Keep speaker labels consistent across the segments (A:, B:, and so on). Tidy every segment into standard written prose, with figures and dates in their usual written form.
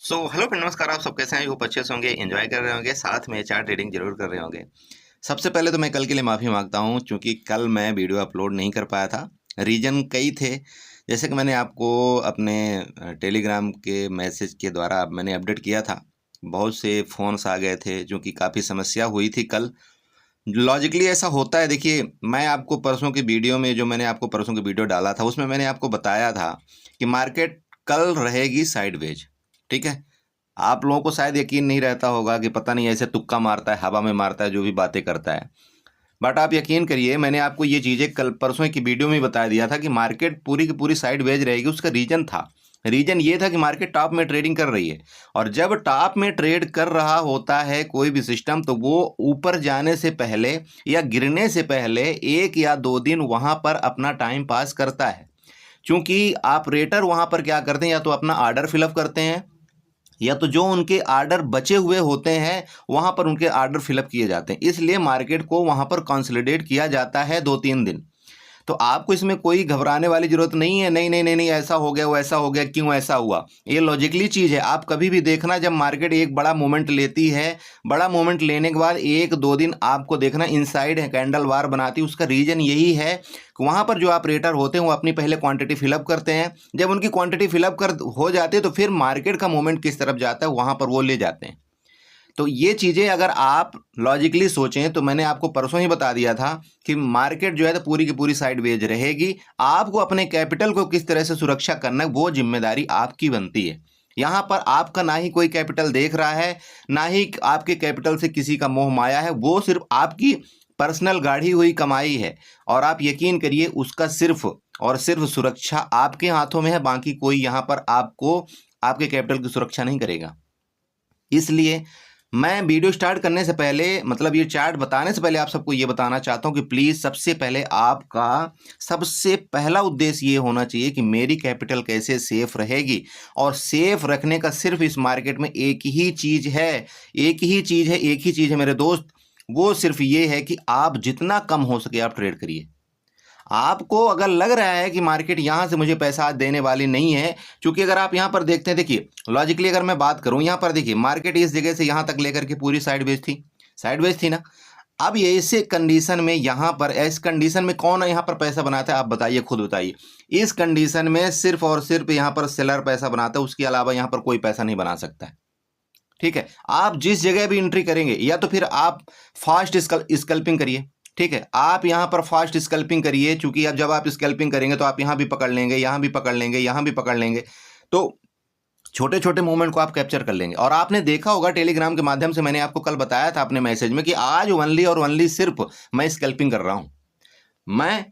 A: Hello friend, नमस्कार। आप सब कैसे हैं? होप अच्छे से होंगे, एंजॉय कर रहे होंगे, साथ में चार्ट ट्रेडिंग जरूर कर रहे होंगे। सबसे पहले तो मैं कल के लिए माफ़ी मांगता हूं, क्योंकि कल मैं वीडियो अपलोड नहीं कर पाया था। रीज़न कई थे। जैसे कि मैंने आपको अपने टेलीग्राम के मैसेज के द्वारा मैंने अपडेट किया था। बहुत से फ़ोन्स आ गए थे, जो कि काफ़ी समस्या हुई थी कल। लॉजिकली ऐसा होता है। देखिए, मैं आपको परसों की वीडियो में, जो मैंने आपको परसों की वीडियो डाला था, उसमें मैंने आपको बताया था कि मार्केट कल रहेगी साइडवेज। ठीक है। आप लोगों को शायद यकीन नहीं रहता होगा कि पता नहीं ऐसे तुक्का मारता है, हवा में मारता है, जो भी बातें करता है। बट आप यकीन करिए, मैंने आपको ये चीज़ें कल परसों की वीडियो में बता दिया था कि मार्केट पूरी की पूरी साइडवेज रहेगी। उसका रीजन था, रीजन ये था कि मार्केट टॉप में ट्रेडिंग कर रही है, और जब टॉप में ट्रेड कर रहा होता है कोई भी सिस्टम, तो वो ऊपर जाने से पहले या गिरने से पहले 1 या 2 दिन वहां पर अपना टाइम पास करता है। क्योंकि ऑपरेटर वहां पर क्या करते हैं, या तो अपना ऑर्डर फिलअप करते हैं, या तो जो उनके आर्डर बचे हुए होते हैं वहां पर उनके आर्डर फिलअप किए जाते हैं। इसलिए मार्केट को वहां पर कंसोलिडेट किया जाता है 2-3 दिन। तो आपको इसमें कोई घबराने वाली जरूरत नहीं है। नहीं नहीं नहीं नहीं, ऐसा हो गया, वैसा हो गया, क्यों ऐसा हुआ। ये लॉजिकली चीज है। आप कभी भी देखना, जब मार्केट एक बड़ा मूवमेंट लेती है, बड़ा मूवमेंट लेने के बाद 1-2 दिन आपको देखना इनसाइड है कैंडल वार बनाती है। उसका रीजन यही है कि वहां पर जो ऑपरेटर होते हैं वो अपनी पहले क्वांटिटी फिलअप करते हैं। जब उनकी क्वांटिटी फिलअप कर हो जाती है, तो फिर मार्केट का मूवमेंट किस तरफ जाता है वहां पर वो ले जाते हैं। तो ये चीज़ें अगर आप लॉजिकली सोचें, तो मैंने आपको परसों ही बता दिया था कि मार्केट जो है तो पूरी की पूरी साइडवेज रहेगी। आपको अपने कैपिटल को किस तरह से सुरक्षा करना है, वो जिम्मेदारी आपकी बनती है। यहाँ पर आपका ना ही कोई कैपिटल देख रहा है, ना ही आपके कैपिटल से किसी का मोह माया है। वो सिर्फ आपकी पर्सनल गाढ़ी हुई कमाई है, और आप यकीन करिए उसका सिर्फ और सिर्फ सुरक्षा आपके हाथों में है। बाकी कोई यहाँ पर आपको आपके कैपिटल की सुरक्षा नहीं करेगा। इसलिए मैं वीडियो स्टार्ट करने से पहले, मतलब ये चार्ट बताने से पहले, आप सबको ये बताना चाहता हूं कि प्लीज़ सबसे पहले आपका सबसे पहला उद्देश्य ये होना चाहिए कि मेरी कैपिटल कैसे सेफ रहेगी। और सेफ रखने का सिर्फ इस मार्केट में एक ही चीज़ है, एक ही चीज़ है, एक ही चीज़ है मेरे दोस्त। वो सिर्फ ये है कि आप जितना कम हो सके आप ट्रेड करिए। आपको अगर लग रहा है कि मार्केट यहाँ से मुझे पैसा आज देने वाली नहीं है, क्योंकि अगर आप यहाँ पर देखते हैं, देखिए लॉजिकली अगर मैं बात करूँ, यहाँ पर देखिए मार्केट इस जगह से यहाँ तक लेकर के पूरी साइडवेज थी ना। अब ये इस कंडीशन में, यहाँ पर इस कंडीशन में कौन यहाँ पर पैसा बनाता है, आप बताइए, खुद बताइए। इस कंडीशन में सिर्फ और सिर्फ यहाँ पर सेलर पैसा बनाता है, उसके अलावा यहाँ पर कोई पैसा नहीं बना सकता है। ठीक है। आप जिस जगह भी एंट्री करेंगे, या तो फिर आप फास्ट स्कल्पिंग करिए। ठीक है, आप यहां पर फास्ट स्कल्पिंग करिए, क्योंकि अब जब आप स्कल्पिंग करेंगे तो आप यहां भी पकड़ लेंगे, यहां भी पकड़ लेंगे, यहां भी पकड़ लेंगे। तो छोटे छोटे मूवमेंट को आप कैप्चर कर लेंगे। और आपने देखा होगा टेलीग्राम के माध्यम से, मैंने आपको कल बताया था अपने मैसेज में कि आज ओनली और ओनली सिर्फ मैं स्कल्पिंग कर रहा हूं। मैं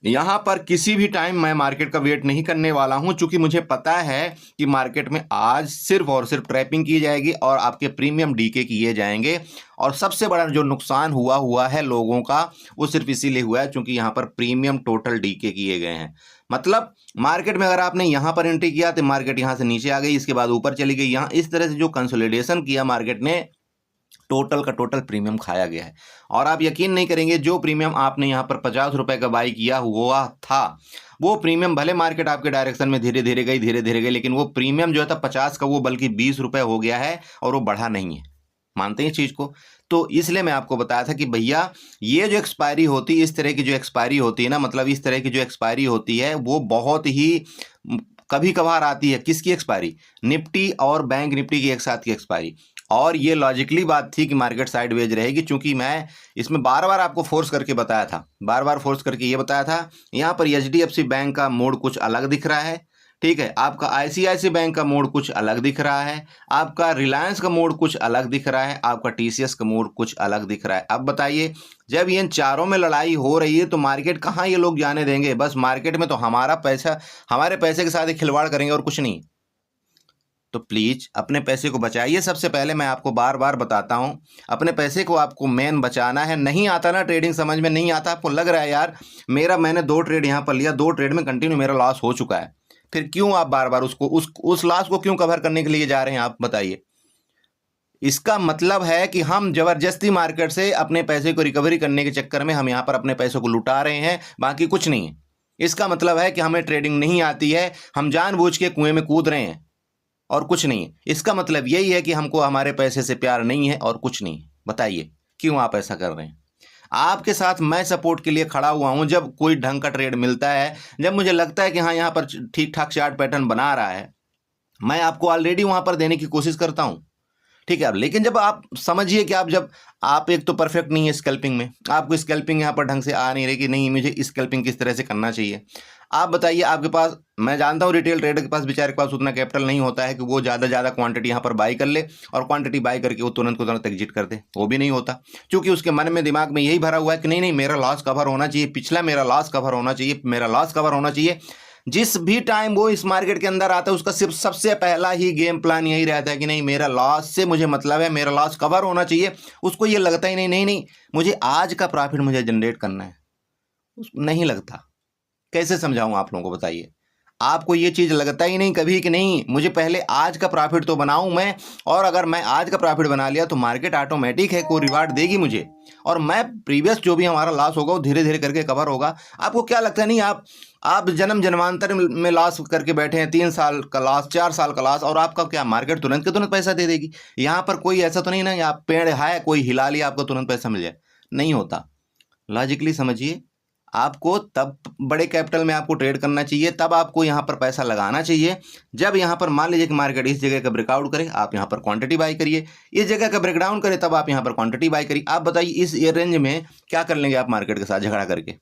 A: यहाँ पर किसी भी टाइम मैं मार्केट का वेट नहीं करने वाला हूं, क्योंकि मुझे पता है कि मार्केट में आज सिर्फ और सिर्फ ट्रैपिंग की जाएगी और आपके प्रीमियम डीके किए जाएंगे। और सबसे बड़ा जो नुकसान हुआ हुआ है लोगों का, वो सिर्फ इसीलिए हुआ है क्योंकि यहाँ पर प्रीमियम टोटल डीके किए गए हैं। मतलब मार्केट में अगर आपने यहाँ पर एंट्री किया तो मार्केट यहाँ से नीचे आ गई, इसके बाद ऊपर चली गई, यहाँ इस तरह से जो कंसोलिडेशन किया मार्केट ने, टोटल का टोटल प्रीमियम खाया गया है। और आप यकीन नहीं करेंगे, जो प्रीमियम आपने यहाँ पर 50 रुपए का बाई किया हुआ था, वो प्रीमियम भले मार्केट आपके डायरेक्शन में धीरे धीरे गई, लेकिन वो प्रीमियम जो है था 50 का, वो बल्कि 20 रुपए हो गया है, और वो बढ़ा नहीं है। मानते हैं इस चीज को? तो इसलिए मैं आपको बताया था कि भैया, ये जो एक्सपायरी होती है, इस तरह की जो एक्सपायरी होती है ना, मतलब इस तरह की जो एक्सपायरी होती है, वो बहुत ही कभी कभार आती है। किसकी एक्सपायरी? निफ्टी और बैंक निफ्टी की एक साथ की एक्सपायरी। और ये लॉजिकली बात थी कि मार्केट साइडवेज रहेगी, क्योंकि मैं इसमें बार बार आपको फोर्स करके बताया था, बार बार फोर्स करके ये बताया था। यहाँ पर एचडीएफसी बैंक का मोड कुछ अलग दिख रहा है। ठीक है, आपका आईसीआईसी बैंक का मोड कुछ अलग दिख रहा है, आपका रिलायंस का मोड कुछ अलग दिख रहा है, आपका टीसीएस का मोड कुछ अलग दिख रहा है। अब बताइए, जब इन चारों में लड़ाई हो रही है तो मार्केट कहाँ ये लोग जाने देंगे? बस मार्केट में तो हमारा पैसा, हमारे पैसे के साथ ही खिलवाड़ करेंगे और कुछ नहीं। तो प्लीज अपने पैसे को बचाइए। सबसे पहले मैं आपको बार बार बताता हूं, अपने पैसे को आपको मेन बचाना है। नहीं आता ना ट्रेडिंग, समझ में नहीं आता, आपको लग रहा है यार मैंने 2 ट्रेड यहां पर लिया, 2 ट्रेड में कंटिन्यू मेरा लॉस हो चुका है, फिर क्यों आप बार बार उसको उस लॉस को क्यों कवर करने के लिए जा रहे हैं? आप बताइए। इसका मतलब है कि हम जबरदस्ती मार्केट से अपने पैसे को रिकवरी करने के चक्कर में हम यहां पर अपने पैसों को लुटा रहे हैं, बाकी कुछ नहीं है। इसका मतलब है कि हमें ट्रेडिंग नहीं आती है, हम जानबूझ के कुएं में कूद रहे हैं। और कुछ नहीं है। इसका मतलब यही है कि हमको हमारे पैसे से प्यार नहीं है और कुछ नहीं है। बताइए क्यों आप ऐसा कर रहे हैं? आपके साथ मैं सपोर्ट के लिए खड़ा हुआ हूं। जब कोई ढंग का ट्रेड मिलता है, जब मुझे लगता है कि हाँ यहाँ पर ठीक ठाक चार्ट पैटर्न बना रहा है, मैं आपको ऑलरेडी वहां पर देने की कोशिश करता हूं। ठीक है, अब लेकिन जब आप समझिए कि जब आप एक तो परफेक्ट नहीं है स्कैल्पिंग में, आपको स्कैल्पिंग यहाँ पर ढंग से आ नहीं रही कि नहीं मुझे स्कैल्पिंग किस तरह से करना चाहिए। आप बताइए, आपके पास, मैं जानता हूँ रिटेल ट्रेडर के पास, बेचारे के पास उतना कैपिटल नहीं होता है कि वो ज़्यादा क्वांटिटी यहाँ पर बाई कर ले और क्वांटिटी बाई करके वो तुरंत को तुरंत एग्जिट कर दे। वो भी नहीं होता, क्योंकि उसके मन में दिमाग में यही भरा हुआ है कि नहीं नहीं मेरा लॉस कवर होना चाहिए, पिछला मेरा लॉस कवर होना चाहिए, मेरा लॉस कवर होना चाहिए। जिस भी टाइम वो इस मार्केट के अंदर आता है, उसका सिर्फ सबसे पहला ही गेम प्लान यही रहता है कि नहीं मेरा लॉस से मुझे मतलब है, मेरा लॉस कवर होना चाहिए। उसको ये लगता ही नहीं नहीं नहीं मुझे आज का प्रॉफिट मुझे जनरेट करना है, उसको नहीं लगता। कैसे समझाऊं आप लोगों को, बताइए। आपको ये चीज़ लगता ही नहीं कभी कि नहीं मुझे पहले आज का प्रॉफिट तो बनाऊं मैं, और अगर मैं आज का प्रॉफिट बना लिया तो मार्केट ऑटोमेटिक है को रिवार्ड देगी मुझे, और मैं प्रीवियस जो भी हमारा लॉस होगा वो धीरे धीरे करके कवर होगा। आपको क्या लगता है, नहीं आप जन्म जन्मांतर में लॉस करके बैठे हैं, 3 साल का लॉस, 4 साल का लॉस, और आपका क्या मार्केट तुरंत के तुरंत पैसा दे देगी? यहाँ पर कोई ऐसा तो नहीं ना, आप पेड़ है कोई हिला लिया आपको तुरंत पैसा मिल जाए, नहीं होता। लॉजिकली समझिए, आपको तब बड़े कैपिटल में आपको ट्रेड करना चाहिए, तब आपको यहाँ पर पैसा लगाना चाहिए जब यहाँ पर मान लीजिए कि मार्केट इस जगह का ब्रेकआउट करे, आप यहाँ पर क्वांटिटी बाई करिए, इस जगह का ब्रेकडाउन करे तब आप यहाँ पर क्वांटिटी बाई करिए। आप बताइए इस रेंज में क्या कर लेंगे आप मार्केट के साथ झगड़ा करके?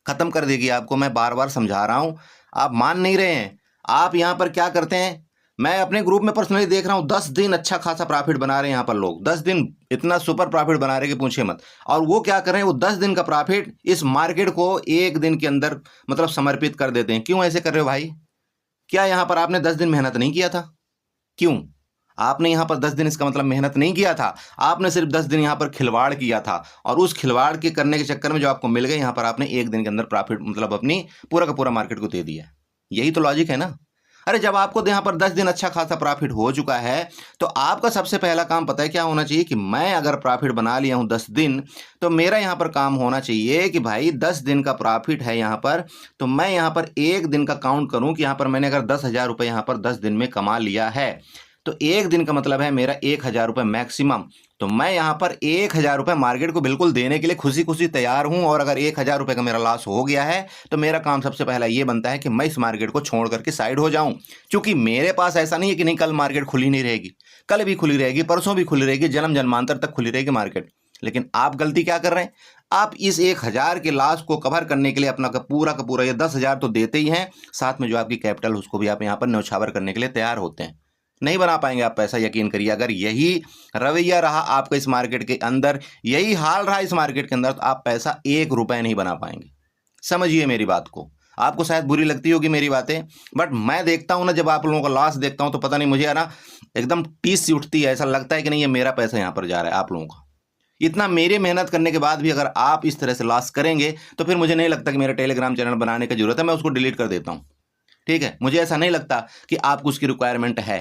A: खत्म कर देगी आपको। मैं बार बार समझा रहा हूँ, आप मान नहीं रहे हैं। आप यहाँ पर क्या करते हैं, मैं अपने ग्रुप में पर्सनली देख रहा हूँ, 10 दिन अच्छा खासा प्रॉफिट बना रहे हैं यहाँ पर लोग, 10 दिन इतना सुपर प्रॉफिट बना रहे हैं कि पूछे मत। और वो क्या कर रहे हैं, वो 10 दिन का प्रॉफिट इस मार्केट को एक दिन के अंदर मतलब समर्पित कर देते हैं। क्यों ऐसे कर रहे हो भाई? क्या यहाँ पर आपने 10 दिन मेहनत नहीं किया था? क्यों आपने यहाँ पर 10 दिन, इसका मतलब मेहनत नहीं किया था, आपने सिर्फ 10 दिन यहाँ पर खिलवाड़ किया था, और उस खिलवाड़ के करने के चक्कर में जो आपको मिल गए यहाँ पर आपने एक दिन के अंदर प्रॉफिट मतलब अपनी पूरा का पूरा मार्केट को दे दिया। यही तो लॉजिक है ना। अरे जब आपको यहाँ पर 10 दिन अच्छा खासा प्रॉफिट हो चुका है, तो आपका सबसे पहला काम पता है क्या होना चाहिए कि मैं अगर प्रॉफिट बना लिया हूँ 10 दिन, तो मेरा यहाँ पर काम होना चाहिए कि भाई 10 दिन का प्रॉफिट है यहाँ पर, तो मैं यहाँ पर एक दिन का काउंट करूँ कि यहाँ पर मैंने अगर 10,000 रुपये यहाँ पर 10 दिन में कमा लिया है, तो एक दिन का मतलब है मेरा 1,000 रुपये मैक्सिमम। तो मैं यहाँ पर 1,000 रुपये मार्केट को बिल्कुल देने के लिए खुशी खुशी तैयार हूँ, और अगर 1,000 रुपये का मेरा लॉस हो गया है तो मेरा काम सबसे पहला ये बनता है कि मैं इस मार्केट को छोड़ करके साइड हो जाऊँ। क्योंकि मेरे पास ऐसा नहीं है कि नहीं कल मार्केट खुली नहीं रहेगी, कल भी खुली रहेगी, परसों भी खुली रहेगी, जन्म जन्मांतर तक खुली रहेगी मार्केट। लेकिन आप गलती क्या कर रहे हैं, आप इस 1,000 के लॉस को कवर करने के लिए अपना का पूरा ये 10,000 तो देते ही हैं, साथ में जो आपकी कैपिटल उसको भी आप यहाँ पर न्यौछावर करने के लिए तैयार होते हैं। नहीं बना पाएंगे आप पैसा, यकीन करिए। अगर यही रवैया रहा आपका इस मार्केट के अंदर, यही हाल रहा इस मार्केट के अंदर, तो आप पैसा 1 रुपये नहीं बना पाएंगे। समझिए मेरी बात को। आपको शायद बुरी लगती होगी मेरी बातें, बट मैं देखता हूं ना, जब आप लोगों का लॉस देखता हूं तो पता नहीं मुझे है ना एकदम टीस सी उठती है। ऐसा लगता है कि नहीं ये मेरा पैसा यहां पर जा रहा है आप लोगों का। इतना मेरे मेहनत करने के बाद भी अगर आप इस तरह से लॉस करेंगे तो फिर मुझे नहीं लगता कि मेरा टेलीग्राम चैनल बनाने की जरूरत है, मैं उसको डिलीट कर देता हूं। ठीक है, मुझे ऐसा नहीं लगता कि आपको उसकी रिक्वायरमेंट है,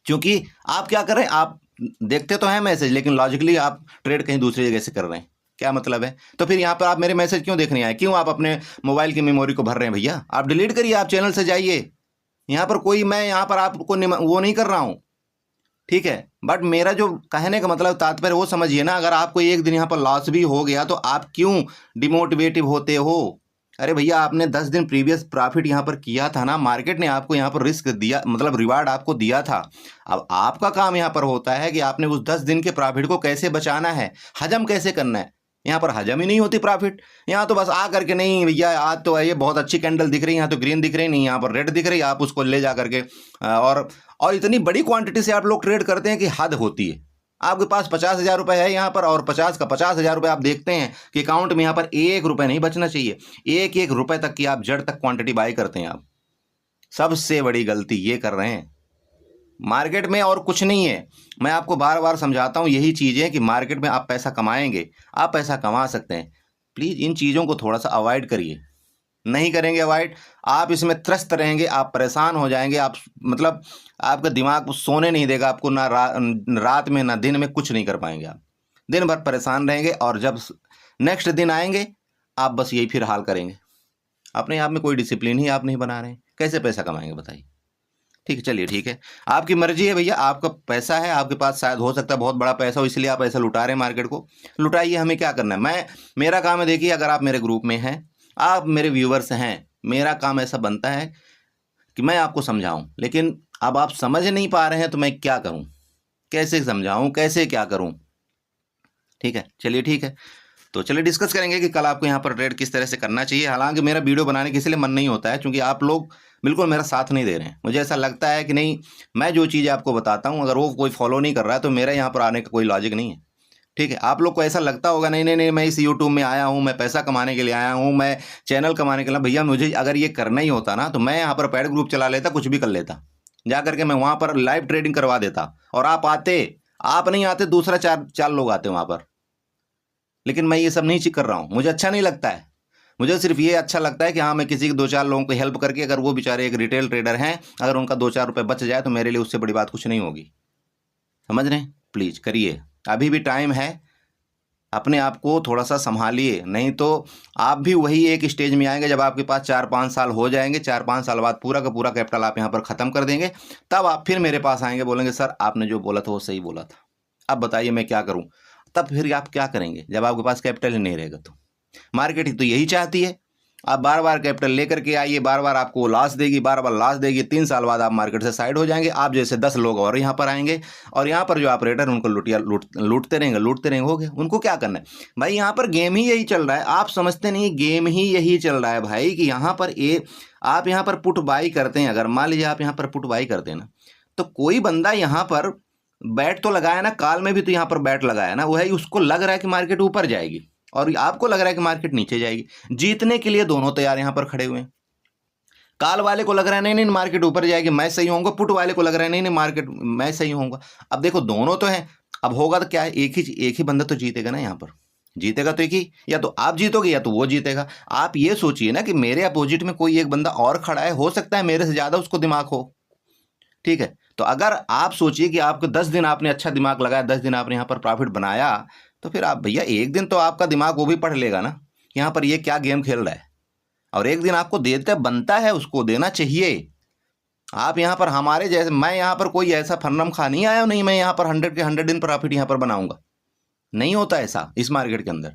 A: क्योंकि आप क्या कर रहे हैं, आप देखते तो हैं मैसेज, लेकिन लॉजिकली आप ट्रेड कहीं दूसरी जगह से कर रहे हैं। क्या मतलब है? तो फिर यहाँ पर आप मेरे मैसेज क्यों देखने आए, क्यों आप अपने मोबाइल की मेमोरी को भर रहे हैं? भैया आप डिलीट करिए, आप चैनल से जाइए। यहाँ पर कोई, मैं यहाँ पर आपको वो नहीं कर रहा हूँ, ठीक है। बट मेरा जो कहने का मतलब तात्पर्य वो समझिए ना, अगर आपको एक दिन यहाँ पर लॉस भी हो गया तो आप क्यों डिमोटिवेटिव होते हो? अरे भैया आपने 10 दिन प्रीवियस प्रॉफिट यहाँ पर किया था ना, मार्केट ने आपको यहाँ पर रिस्क दिया, मतलब रिवार्ड आपको दिया था। अब आपका काम यहाँ पर होता है कि आपने उस 10 दिन के प्रॉफिट को कैसे बचाना है, हजम कैसे करना है। यहाँ पर हजम ही नहीं होती प्रॉफिट। यहाँ तो बस आ करके, नहीं भैया आज तो ये बहुत अच्छी कैंडल दिख रही है, यहाँ तो ग्रीन दिख रही नहीं, यहाँ पर रेड दिख रही, आप उसको ले जा करके और इतनी बड़ी क्वांटिटी से आप लोग ट्रेड करते हैं कि हद होती है। आपके पास 50,000 रुपये है यहाँ पर, और 50 का 50,000 रुपये आप देखते हैं कि अकाउंट में यहाँ पर 1 रुपये नहीं बचना चाहिए। 1-1 रुपये तक की आप जड़ तक क्वांटिटी बाई करते हैं। आप सबसे बड़ी गलती ये कर रहे हैं मार्केट में, और कुछ नहीं है। मैं आपको बार बार समझाता हूँ यही चीज़ें कि मार्केट में आप पैसा कमाएंगे, आप पैसा कमा सकते हैं। प्लीज़ इन चीज़ों को थोड़ा सा अवॉइड करिए। नहीं करेंगे अवॉइड, आप इसमें त्रस्त रहेंगे, आप परेशान हो जाएंगे, आप मतलब आपका दिमाग सोने नहीं देगा आपको, ना रात में ना दिन में, कुछ नहीं कर पाएंगे। आप दिन भर परेशान रहेंगे, और जब नेक्स्ट दिन आएंगे आप बस यही फिर हाल करेंगे। अपने आप में कोई डिसिप्लिन ही आप नहीं बना रहे हैं, कैसे पैसा कमाएंगे बताइए? ठीक है, चलिए ठीक है, आपकी मर्जी है भैया, आपका पैसा है, आपके पास शायद हो सकता है बहुत बड़ा पैसा हो, इसलिए आप ऐसा लुटा रहे हैं मार्केट को। लुटाइए, हमें क्या करना है। मेरा काम है, देखिए अगर आप मेरे ग्रुप में हैं, आप मेरे व्यूवर्स हैं, मेरा काम ऐसा बनता है कि मैं आपको समझाऊं, लेकिन अब आप समझ नहीं पा रहे हैं तो मैं क्या करूं, कैसे समझाऊं, कैसे क्या करूं। ठीक है, चलिए ठीक है, तो चलिए डिस्कस करेंगे कि कल आपको यहाँ पर ट्रेड किस तरह से करना चाहिए। हालांकि मेरा वीडियो बनाने के इसलिए मन नहीं होता है क्योंकि आप लोग बिल्कुल मेरा साथ नहीं दे रहे हैं। मुझे ऐसा लगता है कि नहीं, मैं जो चीज़ आपको बताता हूँ अगर वो कोई फॉलो नहीं कर रहा है तो मेरा यहाँ पर आने का कोई लॉजिक नहीं है। ठीक है, आप लोग को ऐसा लगता होगा नहीं नहीं नहीं, मैं इस यूट्यूब में आया हूँ, मैं पैसा कमाने के लिए आया हूँ, मैं चैनल कमाने के लिए। भैया मुझे अगर ये करना ही होता ना तो मैं यहाँ पर पेड ग्रुप चला लेता, कुछ भी कर लेता, जा करके मैं वहाँ पर लाइव ट्रेडिंग करवा देता और आप आते। आप नहीं आते, दूसरा चार चार लोग आते वहाँ पर। लेकिन मैं ये सब नहीं कर रहा हूँ, मुझे अच्छा नहीं लगता है। मुझे सिर्फ ये अच्छा लगता है कि हाँ मैं किसी के 2-4 लोगों को हेल्प करके, अगर वो बेचारे एक रिटेल ट्रेडर हैं, अगर उनका 2-4 रुपये बच जाए तो मेरे लिए उससे बड़ी बात कुछ नहीं होगी। समझ रहे हैं? प्लीज़ करिए, अभी भी टाइम है, अपने आप को थोड़ा सा संभालिए, नहीं तो आप भी वही एक स्टेज में आएंगे जब आपके पास 4-5 साल हो जाएंगे, 4-5 साल बाद पूरा का पूरा कैपिटल आप यहाँ पर ख़त्म कर देंगे। तब आप फिर मेरे पास आएंगे, बोलेंगे सर आपने जो बोला था वो सही बोला था, अब बताइए मैं क्या करूँ। तब फिर आप क्या करेंगे जब आपके पास कैपिटल ही नहीं रहेगा? तो मार्केट ही तो यही चाहती है, आप बार बार कैपिटल लेकर के आइए, बार बार आपको लॉस देगी, बार बार लॉस देगी। 3 साल बाद आप मार्केट से साइड हो जाएंगे, आप जैसे 10 लोग और यहाँ पर आएंगे और यहाँ पर जो ऑपरेटर उनको लूटते रहेंगे, हो गए। उनको क्या करना है भाई, यहाँ पर गेम ही यही चल रहा है। आप समझते नहीं, गेम ही यही चल रहा है भाई कि यहाँ पर आप यहाँ पर पुट बाई करते हैं। अगर मान लीजिए आप यहाँ पर पुट बाई करते हैं ना, तो कोई बंदा यहाँ पर बैट तो लगाया ना, काल में भी तो यहाँ पर बैट लगाया ना, वही उसको लग रहा है कि मार्केट ऊपर जाएगी और आपको लग रहा है कि मार्केट नीचे जाएगी। जीतने के लिए दोनों तैयार यहाँ पर खड़े हुए हैं। काल वाले को लग रहा है नहीं नहीं मार्केट ऊपर जाएगी, मैं सही होऊंगा, पुट वाले को लग रहा है नहीं नहीं मार्केट मैं सही होऊंगा। अब देखो दोनों तो हैं, अब होगा तो क्या है, एक ही बंदा तो जीतेगा ना यहाँ पर। जीतेगा तो एक ही, या तो आप जीतोगे या तो वो जीतेगा। आप ये सोचिए ना कि मेरे अपोजिट में कोई एक बंदा और खड़ा है, हो सकता है मेरे से ज़्यादा उसको दिमाग हो। ठीक है, तो अगर आप सोचिए कि आपको 10 दिन आपने अच्छा दिमाग लगाया, 10 दिन आपने यहाँ पर प्रॉफिट बनाया, तो फिर आप भैया एक दिन तो आपका दिमाग वो भी पढ़ लेगा ना यहाँ पर ये क्या गेम खेल रहा है। और एक दिन आपको देते बनता है, उसको देना चाहिए। आप यहाँ पर हमारे जैसे, मैं यहाँ पर कोई ऐसा फन्नम खा नहीं आया, नहीं मैं यहाँ पर 100 के 100 दिन प्रॉफिट यहाँ पर बनाऊंगा, नहीं होता ऐसा इस मार्केट के अंदर।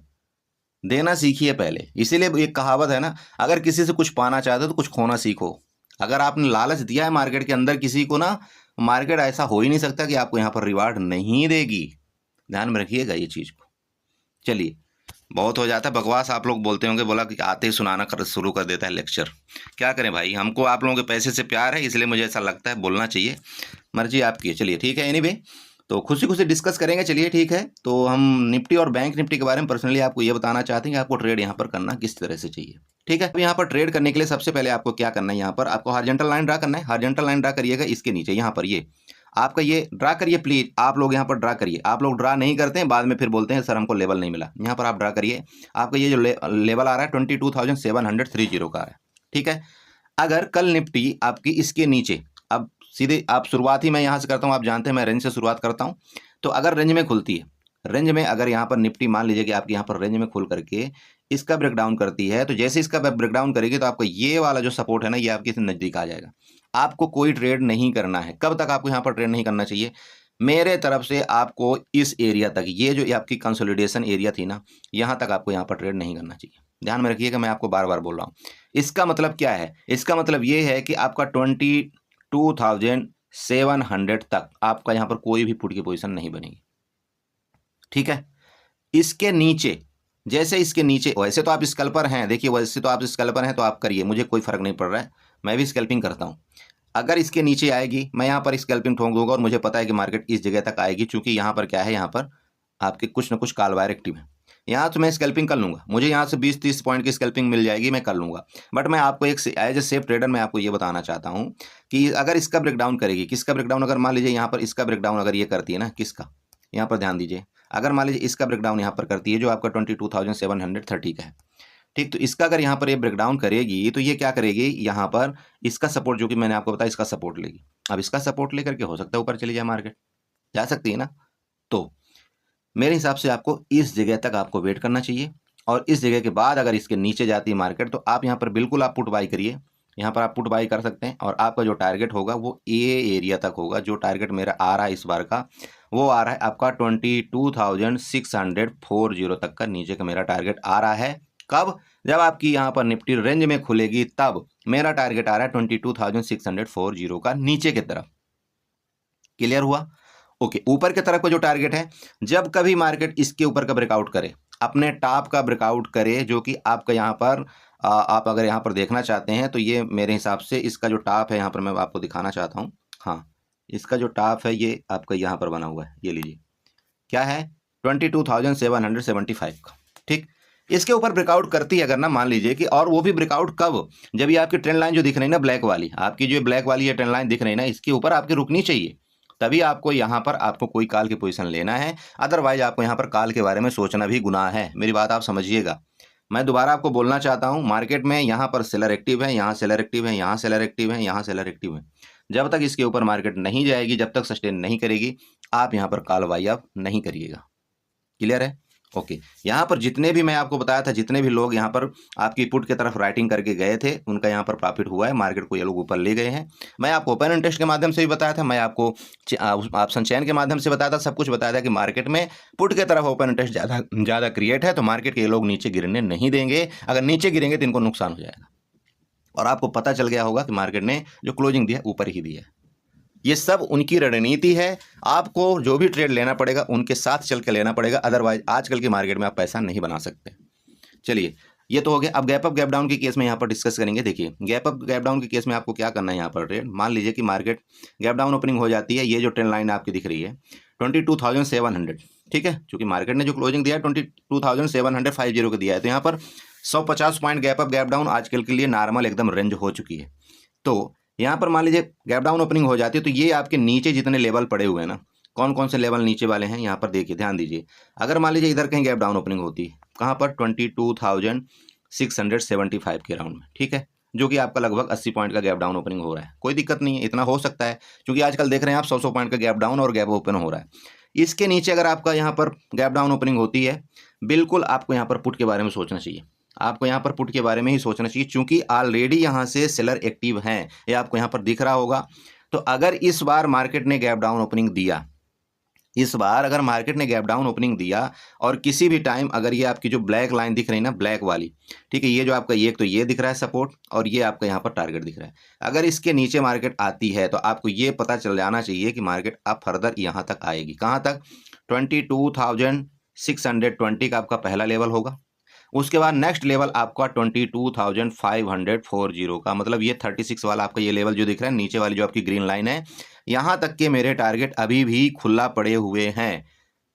A: देना सीखिए पहले, इसीलिए एक कहावत है ना, अगर किसी से कुछ पाना चाहते हो तो कुछ खोना सीखो। अगर आपने लालच दिया है मार्केट के अंदर किसी को ना, मार्केट ऐसा हो ही नहीं सकता कि आपको यहाँ पर रिवार्ड नहीं देगी। ध्यान में रखिएगा ये चीज़ को। चलिए, बहुत हो जाता है बकवास, आप लोग बोलते होंगे, बोला कि आते ही सुनाना शुरू कर देता है लेक्चर। क्या करें भाई, हमको आप लोगों के पैसे से प्यार है, इसलिए मुझे ऐसा लगता है बोलना चाहिए, मर्जी आपकी है। चलिए ठीक है, एनीवे तो खुशी खुशी डिस्कस करेंगे। चलिए ठीक है, तो हम निफ्टी और बैंक निफ्टी के बारे में पर्सनली आपको ये बताना चाहते हैं कि आपको ट्रेड यहाँ पर करना किस तरह से चाहिए। ठीक है, अब यहाँ पर ट्रेड करने के लिए सबसे पहले आपको क्या करना है, यहाँ पर आपको हॉरिजॉन्टल लाइन ड्रा करना है। हॉरिजॉन्टल लाइन ड्रा करिएगा इसके नीचे, यहाँ पर ये आपका ये ड्रा करिए प्लीज, आप लोग यहाँ पर ड्रा करिए। आप लोग ड्रा नहीं करते हैं, बाद में फिर बोलते हैं सर हमको लेवल नहीं मिला। यहाँ पर आप ड्रा करिए, आपका ये जो लेवल आ रहा है 22,730 का है। ठीक है, अगर कल निफ्टी आपकी इसके नीचे, अब सीधे आप शुरुआत ही मैं यहाँ से करता हूँ, आप जानते हैं मैं रेंज से शुरुआत करता हूँ। तो अगर रेंज में खुलती है, रेंज में अगर यहाँ पर निफ्टी मान लीजिए कि आपके यहाँ पर रेंज में खुल करके इसका ब्रेकडाउन करती है, तो जैसे इसका ब्रेकडाउन करेगी तो आपको ये वाला जो सपोर्ट है ना, ये आपके नज़दीक आ जाएगा। आपको कोई ट्रेड नहीं करना है। कब तक आपको यहाँ पर ट्रेड नहीं करना चाहिए? मेरे तरफ से आपको इस एरिया तक, ये जो आपकी कंसोलिडेशन एरिया थी ना, यहाँ तक आपको यहाँ पर ट्रेड नहीं करना चाहिए। ध्यान में रखिएगा, मैं आपको बार बार बोल रहा हूँ। इसका मतलब क्या है? इसका मतलब ये है कि आपका 22,700 तक आपका यहाँ पर कोई भी पुट की पोजीशन नहीं बनेगी। ठीक है, इसके नीचे, जैसे इसके नीचे, वैसे तो आप स्कैल्पर हैं, देखिए वैसे तो आप स्कैल्पर हैं तो आप करिए, मुझे कोई फर्क नहीं पड़ रहा है, मैं भी स्कैल्पिंग करता हूँ। अगर इसके नीचे आएगी, मैं यहाँ पर स्कैल्पिंग ठोक दूंगा और मुझे पता है कि मार्केट इस जगह तक आएगी, क्योंकि यहाँ पर क्या है, यहाँ पर आपके कुछ ना कुछ काल वायर एक्टिव है। यहाँ तो मैं स्कैल्पिंग कर लूँगा, मुझे यहाँ से 20-30 पॉइंट की स्कैल्पिंग मिल जाएगी, मैं कर लूँगा। बट मैं आपको एक एज ए सेफ ट्रेडर मैं आपको ये बताना चाहता हूँ कि अगर इसका ब्रेकडाउन करेगी, किसका ब्रेकडाउन, अगर मान लीजिए यहाँ पर इसका ब्रेकडाउन अगर ये करती है ना, किसका, यहाँ पर ध्यान दीजिए, अगर मान लीजिए इसका ब्रेकडाउन यहाँ पर करती है जो आपका 22,730 का है, ठीक, तो इसका अगर यहाँ पर ये ब्रेकडाउन करेगी तो ये क्या करेगी, यहाँ पर इसका सपोर्ट जो कि मैंने आपको बताया, इसका सपोर्ट लेगी। अब इसका सपोर्ट लेकर के हो सकता है ऊपर चली जाए, मार्केट जा सकती है ना। तो मेरे हिसाब से आपको इस जगह तक आपको वेट करना चाहिए, और इस जगह के बाद अगर इसके नीचे जाती है मार्केट तो आप यहाँ पर बिल्कुल आप पुट बाई करिए। यहाँ पर आप पुट बाई कर सकते हैं और आपका जो टारगेट होगा वो ए एरिया तक होगा। जो टारगेट मेरा आ रहा है इस बार का वो आ रहा है आपका 22,640 तक का नीचे का मेरा टारगेट आ रहा है। कब? जब आपकी यहाँ पर निफ्टी रेंज में खुलेगी तब मेरा टारगेट आ रहा है 22,640 का नीचे की तरफ। क्लियर हुआ? ओके, ऊपर की तरफ का जो टारगेट है, जब कभी मार्केट इसके ऊपर का ब्रेकआउट करे, अपने टॉप का ब्रेकआउट करे, जो कि आपका यहाँ पर आप अगर यहाँ पर देखना चाहते हैं तो ये मेरे हिसाब से इसका जो टॉप है यहाँ पर मैं आपको दिखाना चाहता हूँ। हाँ, इसका जो टॉप है ये आपका यहाँ पर बना हुआ है, ये लीजिए, क्या है 22,775 का। ठीक, इसके ऊपर ब्रेकआउट करती है अगर ना, मान लीजिए कि, और वो भी ब्रेकआउट कब? जब ये आपकी ट्रेंड लाइन जो दिख रही है ना ब्लैक वाली, आपकी जो ब्लैक वाली ये ट्रेंड लाइन दिख रही है ना, इसके ऊपर आपकी रुकनी चाहिए, तभी आपको यहाँ पर आपको कोई कॉल की पोजीशन लेना है। अदरवाइज आपको यहाँ पर कॉल के बारे में सोचना भी गुनाह है। मेरी बात आप समझिएगा। मैं दोबारा आपको बोलना चाहता हूँ, मार्केट में यहाँ पर सेलर एक्टिव है, यहाँ सेलर एक्टिव है, यहाँ सेलर एक्टिव है, यहाँ सेलर एक्टिव है। जब तक इसके ऊपर मार्केट नहीं जाएगी, जब तक सस्टेन नहीं करेगी, आप यहाँ पर कॉल बाई आप नहीं करिएगा। क्लियर है? ओके, यहाँ पर जितने भी मैं आपको बताया था, जितने भी लोग यहाँ पर आपकी पुट की तरफ राइटिंग करके गए थे, उनका यहाँ पर प्रॉफिट हुआ है, मार्केट को ये लोग ऊपर ले गए हैं। मैं आपको ओपन इंटरेस्ट के माध्यम से भी बताया था, मैं आपको ऑप्शन चेन के माध्यम से बताया था, सब कुछ बताया था कि मार्केट में पुट की तरफ ओपन इंटरेस्ट ज़्यादा क्रिएट है, तो मार्केट के ये लोग नीचे गिरने नहीं देंगे। अगर नीचे गिरेंगे तो इनको नुकसान हो जाएगा। और आपको पता चल गया होगा कि मार्केट ने जो क्लोजिंग दिया ऊपर ही दिया है। ये सब उनकी रणनीति है। आपको जो भी ट्रेड लेना पड़ेगा उनके साथ चल के लेना पड़ेगा, अदरवाइज आजकल की मार्केट में आप पैसा नहीं बना सकते। चलिए, ये तो हो गया। अब गैप अप गैप डाउन के केस में यहाँ पर डिस्कस करेंगे। देखिए, गैप अप गैप डाउन के केस में आपको क्या करना है यहाँ पर ट्रेड। मान लीजिए कि मार्केट गैप डाउन ओपनिंग हो जाती है, ये जो ट्रेंड लाइन आपकी दिख रही है 22,700, ठीक है, क्योंकि मार्केट ने जो क्लोजिंग दिया है 22,750 का दिया है, तो यहाँ पर 150 point gap up gap down आजकल के लिए नॉर्मल एकदम रेंज हो चुकी है। तो यहाँ पर मान लीजिए गैप डाउन ओपनिंग हो जाती है, तो ये आपके नीचे जितने लेवल पड़े हुए हैं ना, कौन कौन से लेवल नीचे वाले हैं यहाँ पर देखिए, ध्यान दीजिए। अगर मान लीजिए इधर कहीं गैप डाउन ओपनिंग होती है, कहाँ पर 22,675 के राउंड में, ठीक है, जो कि आपका लगभग 80 पॉइंट का गैप डाउन ओपनिंग हो रहा है, कोई दिक्कत नहीं है, इतना हो सकता है, क्योंकि आजकल देख रहे हैं आप 100 पॉइंट का गैप डाउन और गैप ओपन हो रहा है। इसके नीचे अगर आपका यहाँ पर गैप डाउन ओपनिंग होती है, बिल्कुल आपको यहाँ पर पुट के बारे में सोचना चाहिए। आपको यहाँ पर पुट के बारे में ही सोचना चाहिए, क्योंकि ऑलरेडी यहाँ से सेलर एक्टिव हैं, ये आपको यहाँ पर दिख रहा होगा। तो अगर इस बार मार्केट ने गैप डाउन ओपनिंग दिया, इस बार अगर मार्केट ने गैप डाउन ओपनिंग दिया और किसी भी टाइम अगर ये आपकी जो ब्लैक लाइन दिख रही है ना, ब्लैक वाली, ठीक है, ये जो आपका ये तो ये दिख रहा है सपोर्ट, और ये आपका यहाँ पर टारगेट दिख रहा है, अगर इसके नीचे मार्केट आती है तो आपको ये पता चल जाना चाहिए कि मार्केट अब फर्दर यहाँ तक आएगी। कहाँ तक? 22,620 का आपका पहला लेवल होगा। उसके बाद नेक्स्ट लेवल आपका 22,540 का, मतलब ये 36 वाला आपका ये लेवल जो दिख रहा है, नीचे वाली जो आपकी ग्रीन लाइन है, यहाँ तक के मेरे टारगेट अभी भी खुला पड़े हुए हैं।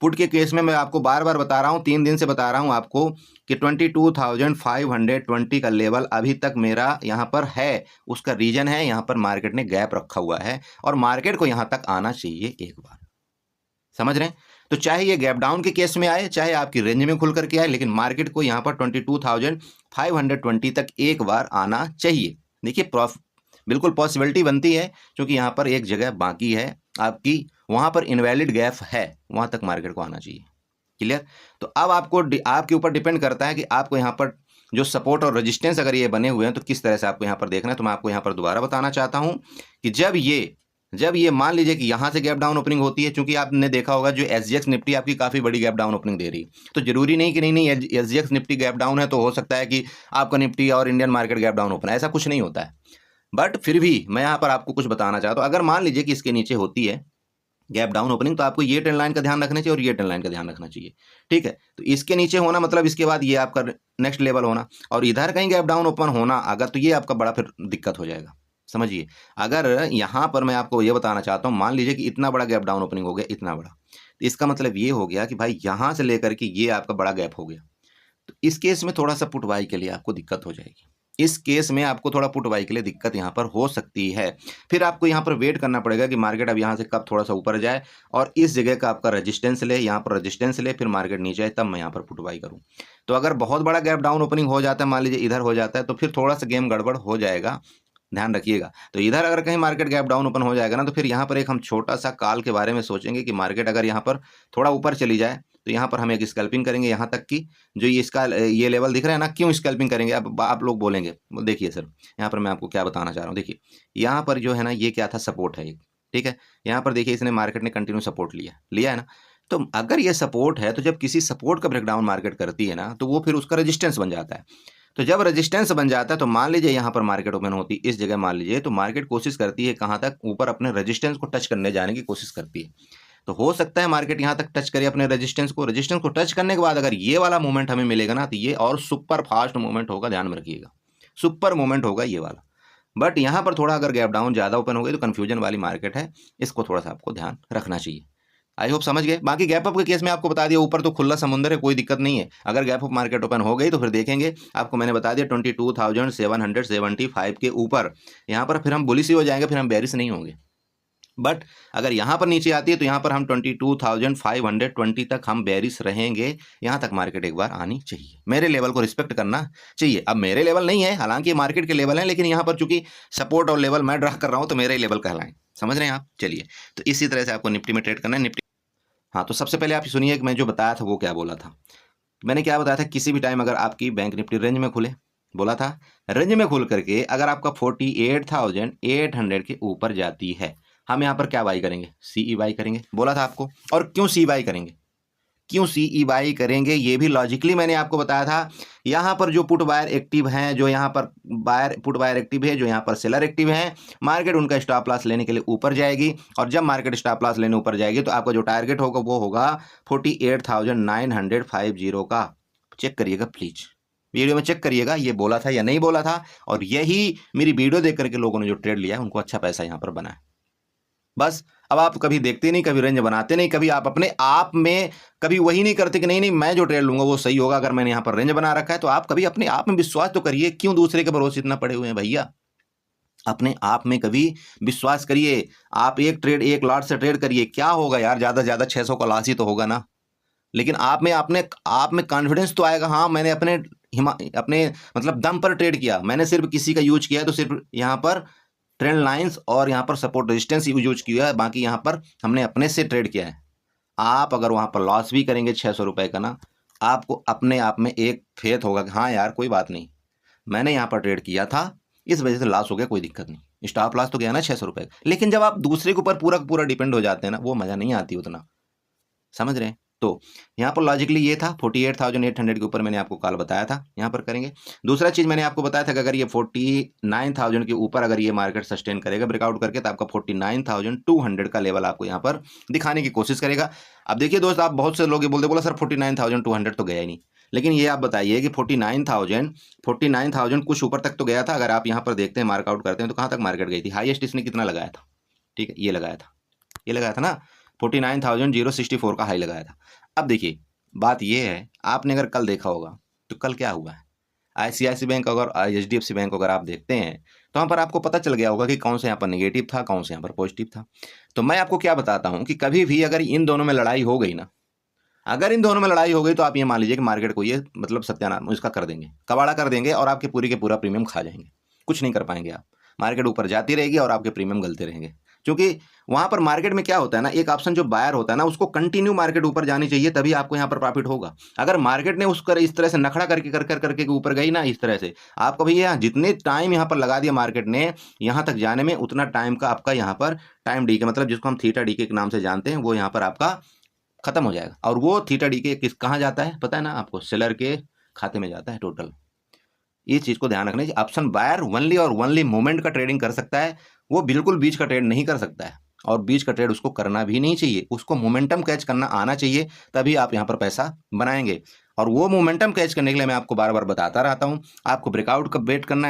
A: पुट के केस में मैं आपको बार बार बता रहा हूँ, 3 दिन से बता रहा हूँ आपको कि 22,520 का लेवल अभी तक मेरा यहाँ पर है। उसका रीजन है यहाँ पर मार्केट ने गैप रखा हुआ है और मार्केट को यहाँ तक आना चाहिए एक बार, समझ रहे हैं? तो चाहे ये गैप डाउन के केस में आए, चाहे आपकी रेंज में खुल करके आए, लेकिन मार्केट को यहाँ पर 22,520 तक एक बार आना चाहिए। देखिए, बिल्कुल पॉसिबिलिटी बनती है, क्योंकि यहाँ पर एक जगह बाकी है आपकी, वहाँ पर इनवैलिड गैप है, वहाँ तक मार्केट को आना चाहिए। क्लियर? तो अब आपको आपके ऊपर डिपेंड करता है कि आपको यहाँ पर जो सपोर्ट और रेजिस्टेंस अगर ये बने हुए हैं तो किस तरह से आपको यहाँ पर देखना है। तो मैं आपको यहाँ पर दोबारा बताना चाहता हूँ कि जब ये मान लीजिए कि यहाँ से गैप डाउन ओपनिंग होती है, क्योंकि आपने देखा होगा जो SGX निफ्टी आपकी काफ़ी बड़ी गैप डाउन ओपनिंग दे रही है, तो जरूरी नहीं कि नहीं SGX निफ्टी गैप डाउन है तो हो सकता है कि आपका निफ्टी और Indian market gap down open है, ऐसा कुछ नहीं होता है। बट फिर भी मैं यहाँ पर आपको कुछ बताना चाहता हूँ। अगर मान लीजिए कि इसके नीचे होती है गैप डाउन ओपनिंग, तो आपको ये ट्रेंड लाइन का ध्यान रखना चाहिए और ये ट्रेंड लाइन का ध्यान रखना चाहिए, ठीक है। तो इसके नीचे होना मतलब इसके बाद ये आपका नेक्स्ट लेवल होना, और इधर कहीं गैप डाउन ओपन होना अगर, तो ये आपका बड़ा फिर दिक्कत हो जाएगा। समझिए, अगर यहाँ पर मैं आपको ये बताना चाहता हूँ, मान लीजिए कि इतना बड़ा गैप डाउन ओपनिंग हो गया, इतना बड़ा, तो इसका मतलब ये हो गया कि भाई यहाँ से लेकर के ये आपका बड़ा गैप हो गया, तो इस केस में थोड़ा सा पुट बाई के लिए आपको दिक्कत हो जाएगी। इस केस में आपको थोड़ा पुट बाई के लिए दिक्कत यहाँ पर हो सकती है। फिर आपको यहाँ पर वेट करना पड़ेगा कि मार्केट अब यहाँ से कब थोड़ा सा ऊपर जाए और इस जगह का आपका रेजिस्टेंस ले, यहाँ पर रेजिस्टेंस ले, फिर मार्केट नीचे आए, तब मैं यहाँ पर पुट बाई करूँ। तो अगर बहुत बड़ा गैप डाउन ओपनिंग हो जाता है, मान लीजिए इधर हो जाता है, तो फिर थोड़ा सा गेम गड़बड़ हो जाएगा, ध्यान रखिएगा। तो इधर अगर कहीं मार्केट गैप डाउन ओपन हो जाएगा ना, तो फिर यहाँ पर एक हम छोटा सा कॉल के बारे में सोचेंगे कि मार्केट अगर यहाँ पर थोड़ा ऊपर चली जाए तो यहाँ पर हम एक स्कैल्पिंग करेंगे यहाँ तक की, जो ये इसका ये लेवल दिख रहा है ना, क्यों स्कैल्पिंग करेंगे अब आप लोग बोलेंगे। देखिए सर, यहाँ पर मैं आपको क्या बताना चाह रहा हूँ। देखिए यहाँ पर जो है ना, ये क्या था, सपोर्ट है एक, ठीक है। यहाँ पर देखिए इसने मार्केट ने कंटिन्यू सपोर्ट लिया है ना। तो अगर ये सपोर्ट है, तो जब किसी सपोर्ट का ब्रेकडाउन मार्केट करती है ना, तो वो फिर उसका रेजिस्टेंस बन जाता है। तो जब रेजिस्टेंस बन जाता है, तो मान लीजिए यहाँ पर मार्केट ओपन होती है इस जगह, मान लीजिए, तो मार्केट कोशिश करती है कहाँ तक, ऊपर अपने रेजिस्टेंस को टच करने जाने की कोशिश करती है। तो हो सकता है मार्केट यहाँ तक टच करे अपने रेजिस्टेंस को टच करने के बाद अगर ये वाला मूवमेंट हमें मिलेगा ना, तो ये और सुपर फास्ट मूवमेंट होगा, ध्यान में रखिएगा, सुपर मूवमेंट होगा ये वाला। बट यहाँ पर थोड़ा अगर गैप डाउन ज़्यादा ओपन हो गई तो कन्फ्यूजन वाली मार्केट है, इसको थोड़ा सा आपको ध्यान रखना चाहिए। आई होप समझ गए। बाकी गैप अप के केस में आपको बता दिया, ऊपर तो खुला समुंदर है, कोई दिक्कत नहीं है। अगर गैप अप मार्केट ओपन हो गई तो फिर देखेंगे, आपको मैंने बता दिया 22,775 के ऊपर, यहाँ पर फिर हम बुलिश ही हो जाएंगे, फिर हम बेरिश नहीं होंगे। बट अगर यहाँ पर नीचे आती है तो यहाँ पर हम 22,520 तक हम बेरिश रहेंगे। यहाँ तक मार्केट एक बार आनी चाहिए, मेरे लेवल को रिस्पेक्ट करना चाहिए। अब मेरे लेवल नहीं है, हालांकि मार्केट के लेवल हैं, लेकिन यहाँ पर चूंकि सपोर्ट और लेवल मैं ड्रा कर रहा हूँ तो मेरे ही लेवल कहलाएं, समझ रहे हैं आप। चलिए, तो इसी तरह से आपको निफ्टी में ट्रेड करना है। निफ्टी, हाँ, तो सबसे पहले आप सुनिए कि मैं जो बताया था वो क्या बोला था। मैंने क्या बताया था, किसी भी टाइम अगर आपकी बैंक निफ्टी रेंज में खुले, बोला था रेंज में खुल करके अगर आपका 48,800 के ऊपर जाती है, हम यहाँ पर क्या बाई करेंगे, सीई बाई करेंगे, बोला था आपको। और क्यों सी बाई करेंगे, क्यों सीई बाई करेंगे, ये भी लॉजिकली मैंने आपको बताया था। यहाँ पर जो पुट बायर एक्टिव हैं, जो यहाँ पर पुट बायर एक्टिव है, जो यहाँ पर सेलर एक्टिव हैं, मार्केट उनका स्टॉप लॉस लेने के लिए ऊपर जाएगी। और जब मार्केट स्टॉप लॉस लेने ऊपर जाएगी तो आपका जो टारगेट होगा वो होगा 48,950 का। चेक करिएगा प्लीज, वीडियो में चेक करिएगा, ये बोला था या नहीं बोला था। और यही मेरी वीडियो देख करके लोगों ने जो ट्रेड लिया है उनको अच्छा पैसा यहाँ पर बना है। बस अब आप कभी देखते नहीं, कभी रेंज बनाते नहीं, कभी आप अपने आप में कभी वही नहीं करते कि नहीं नहीं मैं जो ट्रेड लूंगा वो सही होगा, अगर मैंने यहाँ पर रेंज बना रखा है। तो आप कभी अपने आप में विश्वास तो करिए, क्यों दूसरे के भरोसे इतना पड़े हुए हैं भैया। अपने आप में कभी विश्वास करिए। आप एक ट्रेड एक लॉट से ट्रेड करिए, क्या होगा यार, ज़्यादा से ज़्यादा 600 का लॉस ही तो होगा ना। लेकिन आप में कॉन्फिडेंस तो आएगा, हाँ मैंने अपने मतलब दम पर ट्रेड किया, मैंने सिर्फ किसी का यूज किया है तो सिर्फ यहाँ पर ट्रेंड लाइंस और यहाँ पर सपोर्ट रेजिस्टेंस यूज किया है, बाकी यहाँ पर हमने अपने से ट्रेड किया है। आप अगर वहाँ पर लॉस भी करेंगे 600 रुपये का ना, आपको अपने आप में एक फेथ होगा कि हाँ यार कोई बात नहीं, मैंने यहाँ पर ट्रेड किया था, इस वजह से लॉस हो गया, कोई दिक्कत नहीं, स्टॉप लॉस तो गया ना 600 रुपये। लेकिन जब आप दूसरे के ऊपर पूरा पूरा डिपेंड हो जाते हैं ना, वो मज़ा नहीं आती उतना, समझ रहे हैं। तो यहाँ पर लॉजिकली ये था 48,800 के ऊपर, मैंने आपको कल बताया था यहाँ पर करेंगे। दूसरा चीज़ मैंने आपको बताया था कि अगर ये 49,000 के ऊपर अगर ये मार्केट सस्टेन करेगा ब्रेकआउट करके, तो आपका 49,200 का लेवल आपको यहाँ पर दिखाने की कोशिश करेगा। अब देखिए दोस्त, आप बहुत से लोग ये बोला सर 49,200 तो गया ही नहीं, लेकिन ये आप बताइए कि 49,000 कुछ ऊपर तक तो गया था। अगर आप यहाँ पर देखते हैं मार्कआउट करते हैं तो कहाँ तक मार्केट गई थी, हाईएस्ट इसने कितना लगाया था, ठीक है, ये लगाया था ना 49,064 का हाई लगाया था। अब देखिए बात ये है, आपने अगर कल देखा होगा तो कल क्या हुआ है, ICICI बैंक और HDFC बैंक अगर आप देखते हैं तो वहाँ पर आपको पता चल गया होगा कि कौन से यहाँ पर नेगेटिव था, कौन से यहाँ पर पॉजिटिव था। तो मैं आपको क्या बताता हूँ कि कभी भी अगर इन दोनों में लड़ाई हो गई ना, अगर इन दोनों में लड़ाई हो गई तो आप ये मान लीजिए कि मार्केट को ये मतलब सत्यानाश इसका कर देंगे, कबाड़ा कर देंगे और आपके पूरी के पूरा प्रीमियम खा जाएंगे, कुछ नहीं कर पाएंगे आप। मार्केट ऊपर जाती रहेगी और आपके प्रीमियम गलते रहेंगे, क्योंकि वहाँ पर मार्केट में क्या होता है ना, एक ऑप्शन जो बायर होता है ना, उसको कंटिन्यू मार्केट ऊपर जानी चाहिए, तभी आपको यहाँ पर प्रॉफिट होगा। अगर मार्केट ने उसको इस तरह से नखड़ा करके ऊपर गई ना, इस तरह से आपको भैया जितने टाइम यहाँ पर लगा दिया मार्केट ने यहाँ तक जाने में, उतना टाइम का आपका यहाँ पर टाइम डी के मतलब जिसको हम थीटा डी के नाम से जानते हैं, वो यहाँ पर आपका खत्म हो जाएगा। और वो थीटा डी के कहाँ जाता है पता है ना आपको, सेलर के खाते में जाता है टोटल। इस चीज़ को ध्यान रखना चाहिए। ऑप्शन बायर ओनली और ओनली मोमेंट का ट्रेडिंग कर सकता है, वो बिल्कुल बीच का ट्रेड नहीं कर सकता है, और बीच का ट्रेड उसको करना भी नहीं चाहिए। उसको मोमेंटम कैच करना आना चाहिए, तभी आप यहाँ पर पैसा बनाएंगे। और वो मोमेंटम कैच करने के लिए मैं आपको बार बार बताता रहता हूँ, आपको ब्रेकआउट का वेट करना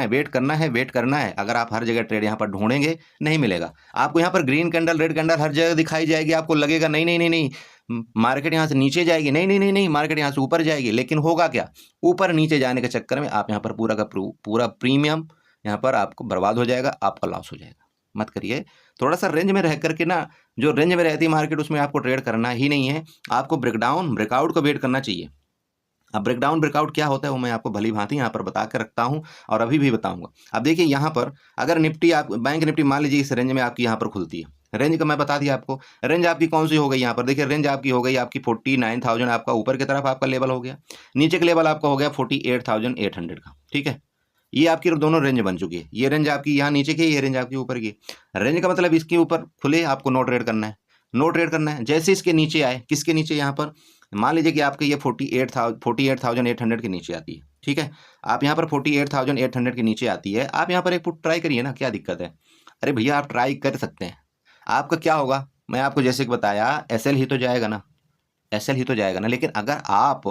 A: है। अगर आप हर जगह ट्रेड यहाँ पर ढूंढेंगे नहीं मिलेगा आपको। यहाँ पर ग्रीन कैंडल रेड कैंडल हर जगह दिखाई जाएगी, आपको लगेगा नहीं नहीं नहीं नहीं मार्केट यहाँ से नीचे जाएगी, नहीं नहीं नहीं नहीं मार्केट यहाँ से ऊपर जाएगी। लेकिन होगा क्या, ऊपर नीचे जाने के चक्कर में आप यहाँ पर पूरा का पूरा प्रीमियम यहाँ पर आपको बर्बाद हो जाएगा, आपका लॉस हो जाएगा। मत करिए, थोड़ा सा रेंज में रह करके ना, जो रेंज में रहती है मार्केट उसमें आपको ट्रेड करना ही नहीं है, आपको ब्रेकआउट का वेट करना चाहिए। अब ब्रेकआउट क्या होता है वो मैं आपको भली भांति यहाँ पर बता कर रखता हूँ और अभी भी बताऊंगा। अब देखिए यहाँ पर अगर निफ्टी आप बैंक निफ्टी मान लीजिए इस रेंज में आपकी यहाँ पर खुलती है, रेंज का मैं बता दिया आपको। रेंज आपकी कौन सी हो गई यहाँ पर, देखिए रेंज आपकी हो गई आपकी 49,000, आपका ऊपर की तरफ आपका लेवल हो गया, नीचे का लेवल आपका हो गया 48,800 का। ठीक है, ये आपकी दोनों रेंज बन चुकी है। ये रेंज आपकी यहाँ नीचे की, ये रेंज आपकी ऊपर की। रेंज का मतलब इसके ऊपर खुले आपको नो ट्रेड करना है, नो ट्रेड करना है। जैसे इसके नीचे आए, किसके नीचे, यहाँ पर मान लीजिए कि आपके ये 48,800 के नीचे आती है। ठीक है, आप यहाँ पर 48,800 के नीचे आती है, आप यहाँ पर एक पुट ट्राई करिए ना, क्या दिक्कत है। अरे भैया आप ट्राई कर सकते हैं। आपका क्या होगा, मैं आपको जैसे कि बताया, एसएल ही तो जाएगा ना, एसएल ही तो जाएगा ना। लेकिन अगर आप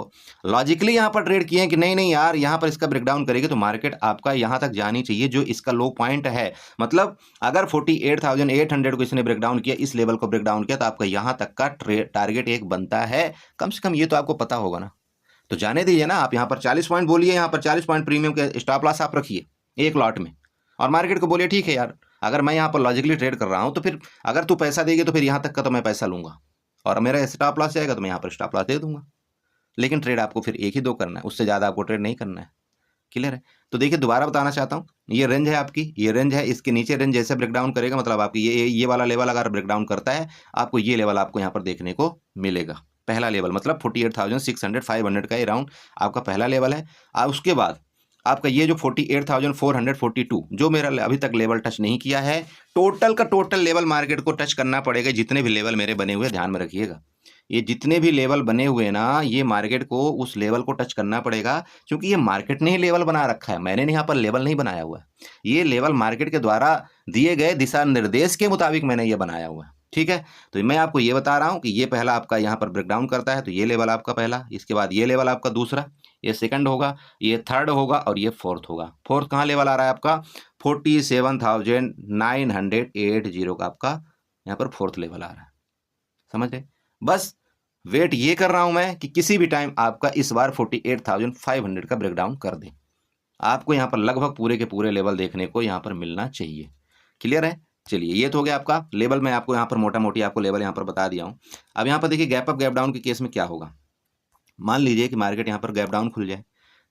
A: लॉजिकली यहाँ पर ट्रेड किए कि नहीं नहीं यार यहाँ पर इसका ब्रेकडाउन करेगी तो मार्केट आपका यहाँ तक जानी चाहिए जो इसका लो पॉइंट है। मतलब अगर 48,800 को इसने ब्रेकडाउन किया, इस लेवल को ब्रेकडाउन किया, तो आपका यहाँ तक का टारगेट एक बनता है कम से कम, ये तो आपको पता होगा ना। तो जाने दीजिए ना, आप यहाँ पर 40 पॉइंट बोलिए, यहाँ पर 40 पॉइंट प्रीमियम के स्टॉप लॉस आप रखिए एक लॉट में, और मार्केट को बोलिए ठीक है यार, अगर मैं यहाँ पर लॉजिकली ट्रेड कर रहा हूँ तो फिर अगर तू पैसा देगी तो फिर यहाँ तक का तो मैं पैसा लूंगा, और मेरा स्टॉप लॉस जाएगा तो मैं यहाँ पर स्टॉप लॉस दे दूंगा। लेकिन ट्रेड आपको फिर एक ही दो करना है, उससे ज़्यादा आपको ट्रेड नहीं करना है। क्लियर है। तो देखिए दोबारा बताना चाहता हूँ, ये रेंज है आपकी, ये रेंज है, इसके नीचे रेंज जैसे ब्रेकडाउन करेगा, मतलब आपकी ये वाला लेवल अगर ब्रेकडाउन करता है, आपको ये लेवल आपको यहाँ पर देखने को मिलेगा। पहला लेवल मतलब 48,600 500 का ये राउंड आपका पहला लेवल है। और उसके बाद आपका ये जो 48,442 जो मेरा अभी तक लेवल टच नहीं किया है, टोटल का टोटल लेवल मार्केट को टच करना पड़ेगा। जितने भी लेवल मेरे बने हुए ध्यान में रखिएगा, ये जितने भी लेवल बने हुए ना, ये मार्केट को उस लेवल को टच करना पड़ेगा, क्योंकि ये मार्केट ने ही लेवल बना रखा है, मैंने यहाँ पर लेवल नहीं बनाया हुआ है। ये लेवल मार्केट के द्वारा दिए गए दिशा निर्देश के मुताबिक मैंने ये बनाया हुआ है। ठीक है, तो मैं आपको ये बता रहा हूँ कि ये पहला आपका यहाँ पर ब्रेकडाउन करता है तो ये लेवल आपका पहला, इसके बाद ये लेवल आपका दूसरा, ये सेकंड होगा, ये थर्ड होगा, और ये फोर्थ होगा। फोर्थ कहाँ लेवल आ रहा है आपका 47,980 का आपका यहाँ पर फोर्थ लेवल आ रहा है। समझ गए। बस वेट ये कर रहा हूं मैं कि किसी भी टाइम आपका इस बार 48,500 का ब्रेकडाउन कर दे, आपको यहाँ पर लगभग पूरे के पूरे लेवल देखने को यहाँ पर मिलना चाहिए। क्लियर है। चलिए ये तो हो गया आपका लेवल, मैं आपको यहाँ पर मोटा मोटी आपको लेवल यहाँ पर बता दिया हूँ। अब यहाँ पर देखिए गैप अप गैप डाउन के केस में क्या होगा। मान लीजिए कि मार्केट यहाँ पर गैप डाउन खुल जाए,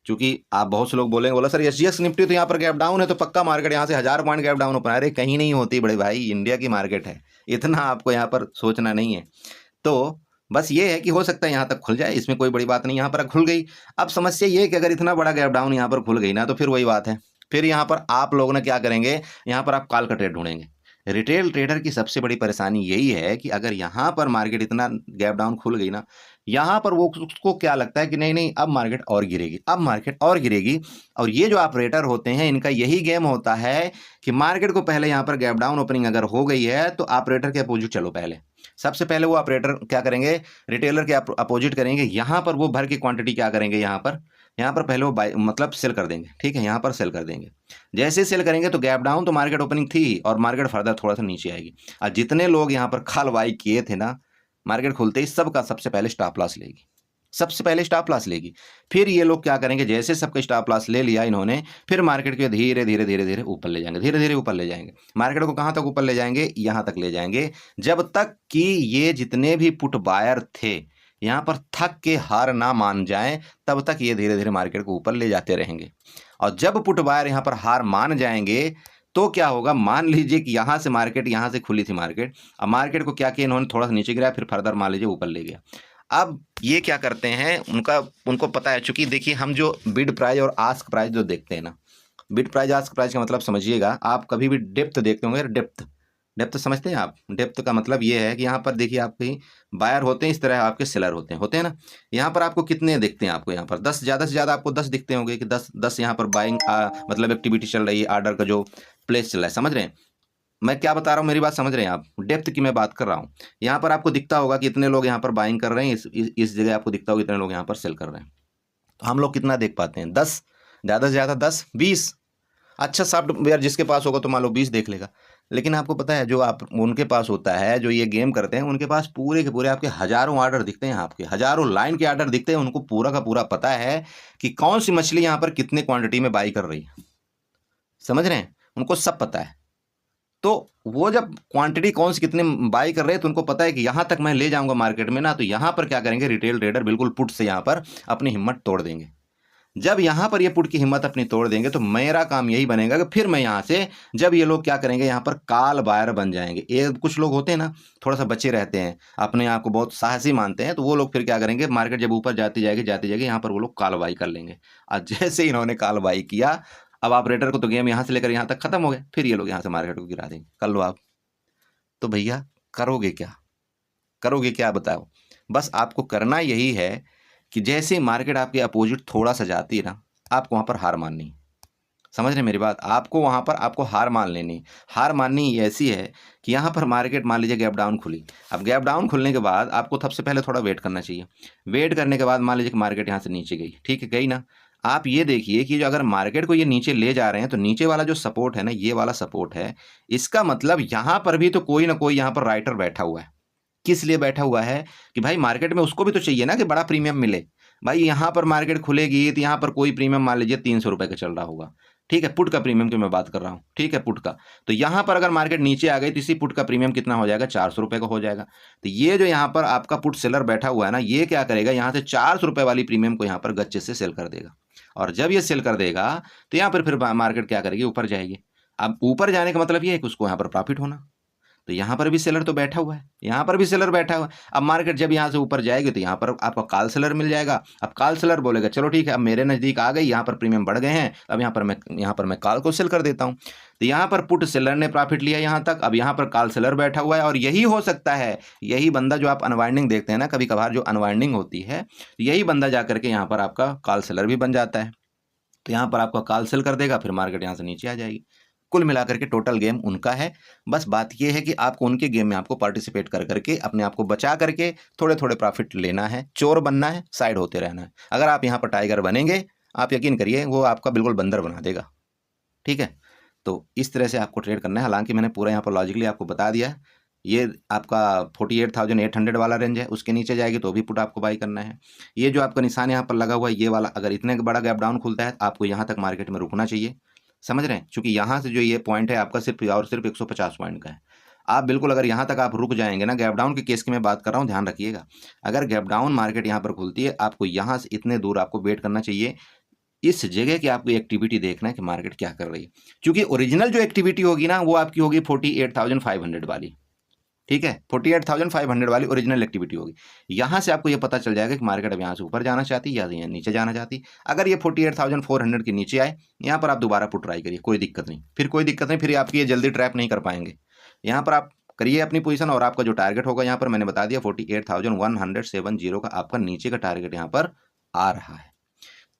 A: क्योंकि आप बहुत से लोग बोलेंगे, बोला सर एसजीएक्स निफ्टी तो यहाँ पर गैप डाउन है तो पक्का मार्केट यहाँ से 1000 पॉइंट गैप डाउन ओपन। अरे कहीं नहीं होती बड़े भाई, इंडिया की मार्केट है, इतना आपको यहाँ पर सोचना नहीं है। तो बस ये है कि हो सकता है यहाँ तक खुल जाए, इसमें कोई बड़ी बात नहीं। यहाँ पर खुल गई, अब समस्या ये है कि अगर इतना बड़ा गैप डाउन यहाँ पर खुल गई ना, तो फिर वही बात है, फिर यहाँ पर आप लोगों ने क्या करेंगे, यहाँ पर आप कॉल का ट्रेड ढूंढेंगे। रिटेल ट्रेडर की सबसे बड़ी परेशानी यही है कि अगर यहाँ पर मार्केट इतना गैप डाउन खुल गई ना, यहाँ पर वो उसको क्या लगता है कि नहीं नहीं अब मार्केट और गिरेगी, अब मार्केट और गिरेगी। और ये जो ऑपरेटर होते हैं इनका यही गेम होता है कि मार्केट को पहले यहाँ पर गैप डाउन ओपनिंग अगर हो गई है तो ऑपरेटर के अपोजिट चलो, पहले सबसे पहले वो ऑपरेटर क्या करेंगे, रिटेलर के अपोजिट करेंगे। यहाँ पर वो भर की क्वांटिटी क्या करेंगे, यहाँ पर पहले वो बाय मतलब सेल कर देंगे। ठीक है, यहाँ पर सेल कर देंगे। जैसे सेल करेंगे तो गैप डाउन तो मार्केट ओपनिंग थी और मार्केट फर्दर थोड़ा सा नीचे आएगी, और जितने लोग यहाँ पर खाल बाई किए थे ना, मार्केट खुलते ही सबका सबसे पहले स्टॉप लॉस लेगी, सबसे पहले स्टॉप लॉस लेगी। फिर ये लोग क्या करेंगे, जैसे सबका स्टॉप लॉस ले लिया इन्होंने, फिर मार्केट के धीरे धीरे धीरे धीरे ऊपर ले जाएंगे, धीरे धीरे ऊपर ले जाएंगे। मार्केट को कहाँ तक ऊपर ले जाएंगे, यहाँ तक ले जाएंगे, जब तक कि ये जितने भी पुट बायर थे यहाँ पर थक के हार ना मान जाएं, तब तक ये धीरे धीरे मार्केट को ऊपर ले जाते रहेंगे। और जब पुट बायर यहाँ पर हार मान जाएंगे तो क्या होगा, मान लीजिए कि यहाँ से मार्केट, यहाँ से खुली थी मार्केट, अब मार्केट को क्या किया इन्होंने, थोड़ा सा नीचे गिराया, फिर फर्दर मान लीजिए ऊपर ले गया। अब ये क्या करते हैं, उनको पता है, चूंकि देखिए हम जो बिड प्राइस और आस्क प्राइस जो देखते हैं ना, बिड प्राइस आस्क प्राइस का मतलब समझिएगा, आप कभी भी डेप्थ देखते होंगे, डेप्थ समझते हैं आप। डेप्थ का मतलब ये है कि यहाँ पर देखिए आप कहीं बायर होते हैं, इस तरह आपके सेलर होते हैं ना। यहाँ पर आपको कितने दिखते हैं, आपको यहाँ पर 10, ज़्यादा से ज़्यादा आपको 10 दिखते होंगे कि 10 यहाँ पर बाइंग मतलब एक्टिविटी चल रही है, आर्डर का जो प्लेस चल रहा है। समझ रहे हैं मैं क्या बता रहा हूँ, मेरी बात समझ रहे हैं आप, डेप्थ की मैं बात कर रहा हूँ। यहाँ पर आपको दिखता होगा कि इतने लोग यहाँ पर बाइंग कर रहे हैं, इस जगह आपको दिखता होगा इतने लोग यहाँ पर सेल कर रहे हैं। तो हम लोग कितना देख पाते हैं, 10, ज़्यादा से ज़्यादा 10 20। अच्छा सॉफ्टवेयर जिसके पास होगा तो मान लो 20 देख लेगा। लेकिन आपको पता है जो आप उनके पास होता है, जो ये गेम करते हैं, उनके पास पूरे के पूरे आपके हजारों ऑर्डर दिखते हैं, आपके हजारों लाइन के ऑर्डर दिखते हैं। उनको पूरा का पूरा पता है कि कौन सी मछली यहाँ पर कितने क्वांटिटी में बाई कर रही है। समझ रहे हैं, उनको सब पता है। तो वो जब क्वांटिटी कौन सी कितने बाई कर रहे हैं तो उनको पता है कि यहाँ तक मैं ले जाऊंगा मार्केट में ना, तो यहाँ पर क्या करेंगे रिटेल ट्रेडर, बिल्कुल पुट से यहाँ पर अपनी हिम्मत तोड़ देंगे। जब यहाँ पर ये पुट की हिम्मत अपनी तोड़ देंगे तो मेरा काम यही बनेगा कि फिर मैं यहाँ से, जब ये लोग क्या करेंगे, यहाँ पर काल बायर बन जाएंगे। ये कुछ लोग होते हैं ना, थोड़ा सा बच्चे रहते हैं, अपने आप को बहुत साहसी मानते हैं, तो वो लोग फिर क्या करेंगे, मार्केट जब ऊपर जाती जाएगी यहाँ पर वो लोग काल बाई कर लेंगे। और जैसे इन्होंने काल बाई किया, अब ऑपरेटर को तो गेम यहाँ से लेकर यहाँ तक खत्म हो गया, फिर ये लोग यहाँ से मार्केट को गिरा देंगे। कर लो आप। तो भैया करोगे क्या, करोगे क्या बताओ। बस आपको करना यही है कि जैसे मार्केट आपके अपोजिट थोड़ा सा जाती है ना, आपको वहाँ पर हार माननी। समझ रहे मेरी बात, आपको वहाँ पर आपको हार मान लेनी। हार माननी ऐसी है कि यहाँ पर मार्केट मान लीजिए गैप डाउन खुली। अब गैप डाउन खुलने के बाद आपको सबसे पहले थोड़ा वेट करना चाहिए। वेट करने के बाद मान लीजिए कि मार्केट यहाँ से नीचे गई, ठीक है, गई ना। आप ये देखिए कि जो अगर मार्केट को ये नीचे ले जा रहे हैं तो नीचे वाला जो सपोर्ट है ना, ये वाला सपोर्ट है, इसका मतलब यहाँ पर भी तो कोई ना कोई यहाँ पर राइटर बैठा हुआ है। किस लिए बैठा हुआ है कि भाई मार्केट में उसको भी तो चाहिए ना कि बड़ा प्रीमियम मिले। भाई यहाँ पर मार्केट खुलेगी तो यहाँ पर कोई प्रीमियम मान लीजिए 300 रुपए का चल रहा होगा, ठीक है, पुट का प्रीमियम की मैं बात कर रहा हूँ, ठीक है, पुट का। तो यहाँ पर अगर मार्केट नीचे आ गई तो इसी पुट का प्रीमियम कितना हो जाएगा, 400 रुपए का हो जाएगा। तो ये जो यहाँ पर आपका पुट सेलर बैठा हुआ है ना, ये क्या करेगा, यहाँ से 400 रुपए वाली प्रीमियम को यहाँ पर गच्चे से सेल कर देगा। और जब ये सेल कर देगा तो यहाँ पर फिर मार्केट क्या करेगी, ऊपर जाएगी। अब ऊपर जाने का मतलब ये है कि उसको यहाँ पर प्रॉफिट होना। तो यहाँ पर भी सेलर तो बैठा हुआ है, यहाँ पर भी सेलर बैठा हुआ है। अब मार्केट जब यहाँ से ऊपर जाएगी तो यहाँ पर आपको कॉल सेलर मिल जाएगा। अब कॉल सेलर बोलेगा चलो ठीक है, अब मेरे नज़दीक आ गई, यहाँ पर प्रीमियम बढ़ गए हैं, अब यहाँ पर मैं कॉल को सेल कर देता हूँ। तो यहाँ पर पुट सेलर ने प्रॉफिट लिया यहाँ तक, अब यहाँ पर कॉल सेलर बैठा हुआ है। और यही हो सकता है, यही बंदा जो आप अनवाइंडिंग देखते हैं ना, कभी कभार जो अनवाइंडिंग होती है, यही बंदा जा करके यहाँ पर आपका कॉल सेलर भी बन जाता है। तो यहाँ पर आपका कॉल सेल कर देगा, फिर मार्केट यहाँ से नीचे आ जाएगी। कुल मिलाकर के टोटल गेम उनका है। बस बात यह है कि आपको उनके गेम में आपको पार्टिसिपेट कर करके अपने आप को बचा करके थोड़े थोड़े प्रॉफिट लेना है, चोर बनना है, साइड होते रहना है। अगर आप यहाँ पर टाइगर बनेंगे, आप यकीन करिए वो आपका बिल्कुल बंदर बना देगा, ठीक है। तो इस तरह से आपको ट्रेड करना है। हालांकि मैंने पूरा यहाँ पर लॉजिकली आपको बता दिया है। ये आपका 48,800 वाला रेंज है, उसके नीचे जाएगी तो भी पुट आपको बाई करना है। ये जो आपका निशान यहाँ पर लगा हुआ है, ये वाला, अगर इतने बड़ा गैप डाउन खुलता है आपको यहाँ तक मार्केट में रुकना चाहिए। समझ रहे हैं, क्योंकि यहाँ से जो ये पॉइंट है आपका सिर्फ और सिर्फ 150 पॉइंट का है। आप बिल्कुल अगर यहाँ तक आप रुक जाएंगे ना, गैप डाउन के केस की मैं बात कर रहा हूँ, ध्यान रखिएगा। अगर गैप डाउन मार्केट यहाँ पर खुलती है, आपको यहाँ से इतने दूर आपको वेट करना चाहिए। इस जगह की आपको एक्टिविटी देखना है कि मार्केट क्या कर रही है, क्योंकि ओरिजिनल जो एक्टिविटी होगी ना वो आपकी होगी 48,500 वाली, ठीक है, 48,500 वाली ओरिजिनल एक्टिविटी होगी। यहाँ से आपको ये पता चल जाएगा कि मार्केट अब यहाँ से ऊपर जाना चाहती है या नीचे जाना चाहती है। अगर ये 48,400 के नीचे आए, यहाँ पर आप दोबारा पुट ट्राई करिए, कोई दिक्कत नहीं, फिर कोई दिक्कत नहीं, फिर आपकी ये जल्दी ट्रैप नहीं कर पाएंगे। यहाँ पर आप करिए अपनी पोजीशन, और आपका जो टारगेट होगा यहाँ पर मैंने बता दिया 48,170 का आपका नीचे का टारगेट यहाँ पर आ रहा है।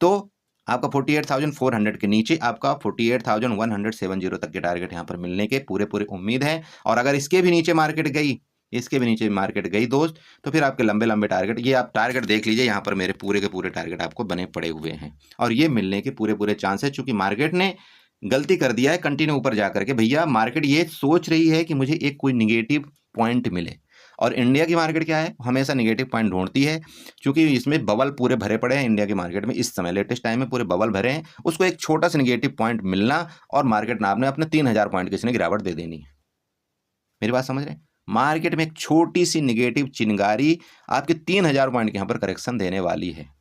A: तो आपका 48,400 के नीचे आपका 48,170 तक के टारगेट यहाँ पर मिलने के पूरे उम्मीद है। और अगर इसके भी नीचे मार्केट गई, दोस्त, तो फिर आपके लंबे लंबे टारगेट, ये आप टारगेट देख लीजिए, यहाँ पर मेरे पूरे के पूरे टारगेट आपको बने पड़े हुए हैं और ये मिलने के पूरे चांस है। चूंकि मार्केट ने गलती कर दिया है कंटिन्यू ऊपर जाकर के, भैया मार्केट ये सोच रही है कि मुझे एक कोई निगेटिव पॉइंट मिले, और इंडिया की मार्केट क्या है, हमेशा नेगेटिव पॉइंट ढूंढती है, क्योंकि इसमें बबल पूरे भरे पड़े हैं। इंडिया की मार्केट में इस समय लेटेस्ट टाइम में पूरे बबल भरे हैं, उसको एक छोटा सा नेगेटिव पॉइंट मिलना और मार्केट ने अपने 3,000 पॉइंट किसी ने गिरावट दे देनी है। मेरी बात समझ रहे हैं, मार्केट में एक छोटी सी नेगेटिव चिंगारी आपके 3,000 पॉइंट के यहाँ पर करेक्शन देने वाली है।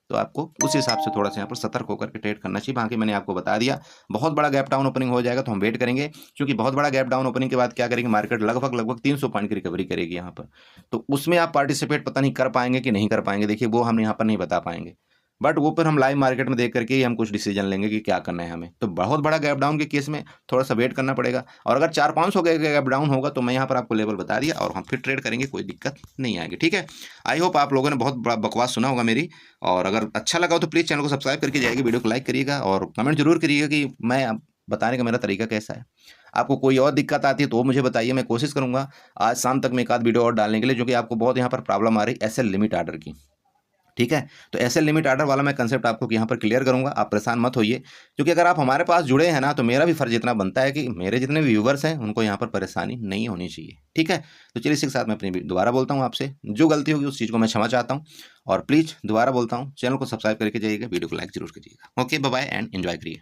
A: तो आपको उस हिसाब से थोड़ा सा यहाँ पर सतर्क होकर के ट्रेड करना चाहिए। बाकी मैंने आपको बता दिया, बहुत बड़ा गैप डाउन ओपनिंग हो जाएगा तो हम वेट करेंगे, क्योंकि बहुत बड़ा गैप डाउन ओपनिंग के बाद क्या करेंगे, मार्केट लगभग 300 पॉइंट की रिकवरी करेगी यहाँ पर। तो उसमें आप पार्टिसिपेट पता नहीं कर पाएंगे कि नहीं कर पाएंगे, देखिए वो हम यहाँ पर नहीं बता पाएंगे, बट वो पर हम लाइव मार्केट में देख करके ही हम कुछ डिसीजन लेंगे कि क्या करना है हमें। तो बहुत बड़ा गैप डाउन के केस में थोड़ा सा वेट करना पड़ेगा, और अगर 400-500 का गैप डाउन होगा तो मैं यहाँ पर आपको लेवल बता दिया और हम फिर ट्रेड करेंगे, कोई दिक्कत नहीं आएगी, ठीक है। आई होप आप लोगों ने बहुत बड़ा बकवास सुना होगा मेरी, और अगर अच्छा लगा तो प्लीज़ चैनल को सब्सक्राइब करके जाइए, वीडियो को लाइक करिएगा और कमेंट जरूर करिएगा कि मैं बताने का मेरा तरीका कैसा है। आपको कोई और दिक्कत आती है तो मुझे बताइए, मैं कोशिश करूँगा आज शाम तक में एक आध वीडियो और डालने के लिए, जो कि आपको बहुत यहाँ पर प्रॉब्लम आ रही है एसएल लिमिट आर्डर की, ठीक है। तो एसएल लिमिट आर्डर वाला मैं कंसेप्ट आपको यहाँ पर क्लियर करूंगा, आप परेशान मत होइए, क्योंकि अगर आप हमारे पास जुड़े हैं ना तो मेरा भी फर्ज इतना बनता है कि मेरे जितने भी व्यूवर्स हैं उनको यहाँ पर परेशानी नहीं होनी चाहिए, ठीक है। तो चलिए इसी के साथ मैं अपनी दोबारा बोलता हूँ, आपसे जो गलती होगी उस चीज़ को मैं क्षमा चाहता हूँ, और प्लीज़ दोबारा बोलता हूँ चैनल को सब्सक्राइब करके जाइएगा, वीडियो को लाइक जरूर कीजिएगा। Okay, bye bye and enjoy करिए।